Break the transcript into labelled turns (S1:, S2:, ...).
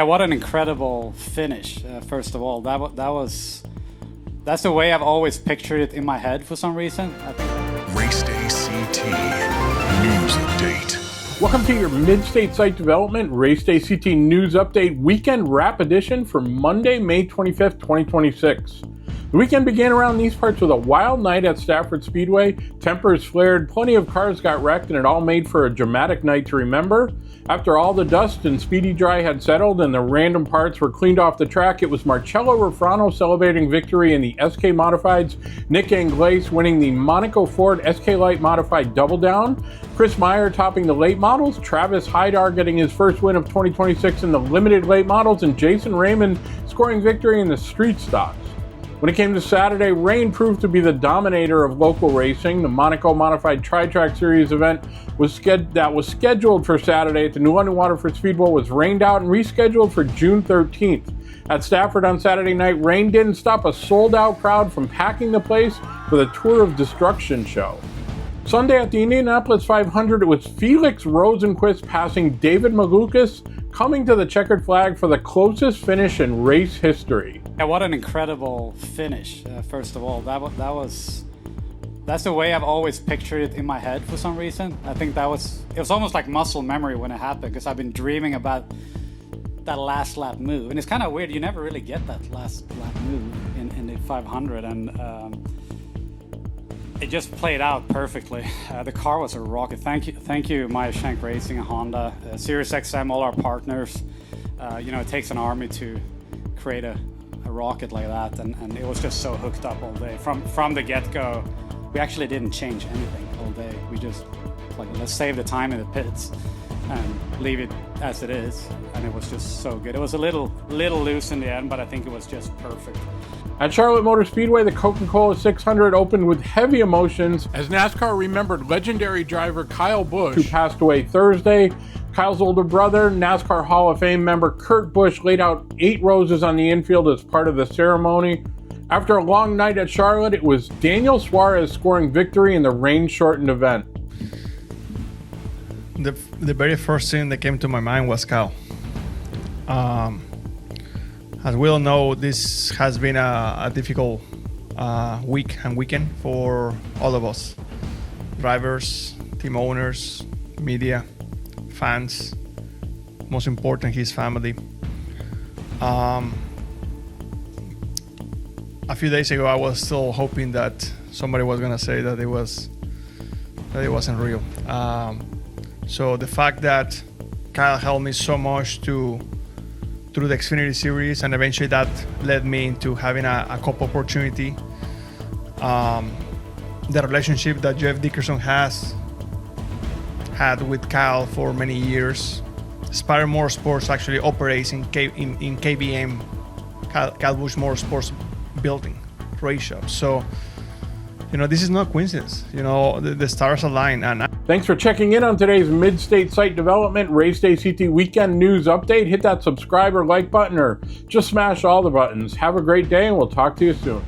S1: Yeah, what an incredible finish! First of all, that's the way I've always pictured it in my head for some reason.
S2: RaceDayCT News Update.
S3: Welcome to your Mid-State Site Development RaceDayCT News Update Weekend Wrap Edition for Monday, May 25th, 2026. The weekend began around these parts with a wild night at Stafford Speedway. Tempers flared, plenty of cars got wrecked, and it all made for a dramatic night to remember. After all the dust and speedy dry had settled and the random parts were cleaned off the track, it was Marcello Refrano celebrating victory in the SK Modifieds, Nick Anglais winning the Monaco Ford SK Light Modified Double Down, Chris Meyer topping the late models, Travis Hydar getting his first win of 2026 in the limited late models, and Jason Raymond scoring victory in the street stocks. When it came to Saturday, rain proved to be the dominator of local racing. The Monaco Modified Tri-Track Series event that was scheduled for Saturday at the New London Waterford Speedway was rained out and rescheduled for June 13th. At Stafford on Saturday night, rain didn't stop a sold-out crowd from packing the place for the Tour of Destruction show. Sunday at the Indianapolis 500, it was Felix Rosenqvist passing David Malukas, coming to the checkered flag for the closest finish in race history.
S1: Yeah, what an incredible finish! First of all, that's the way I've always pictured it in my head for some reason. I think it was almost like muscle memory when it happened, because I've been dreaming about that last lap move, and it's kind of weird. You never really get that last lap move in the 500, and it just played out perfectly. The car was a rocket. Thank you, Maya Shank Racing and Honda, Sirius XM, all our partners. It takes an army to create a rocket like that, and it was just so hooked up all day. From the get-go, we actually didn't change anything all day. We just let's save the time in the pits and leave it as it is, and it was just so good. It was a little loose in the end, but I think it was just perfect.
S3: At Charlotte Motor Speedway, the Coca-Cola 600 opened with heavy emotions as NASCAR remembered legendary driver Kyle Busch, who passed away Thursday. Kyle's older brother, NASCAR Hall of Fame member Kurt Busch, laid out 8 roses on the infield as part of the ceremony. After a long night at Charlotte, it was Daniel Saurez scoring victory in the rain-shortened event.
S4: The very first thing that came to my mind was Kyle. As we all know, this has been a difficult week and weekend for all of us. Drivers, team owners, media, fans, most important, his family. A few days ago, I was still hoping that somebody was gonna say that it wasn't real. So the fact that Kyle helped me so much through the Xfinity Series, and eventually that led me into having a cup opportunity. The relationship that Jeff Dickerson has had with Kyle for many years. Spire Motorsports actually operates in KBM, Kyle Busch Motorsports building, race shop. So, this is not coincidence. The stars align. And
S3: thanks for checking in on today's Mid-State Site Development RaceDayCT Weekend News Update. Hit that subscribe or like button, or just smash all the buttons. Have a great day, and we'll talk to you soon.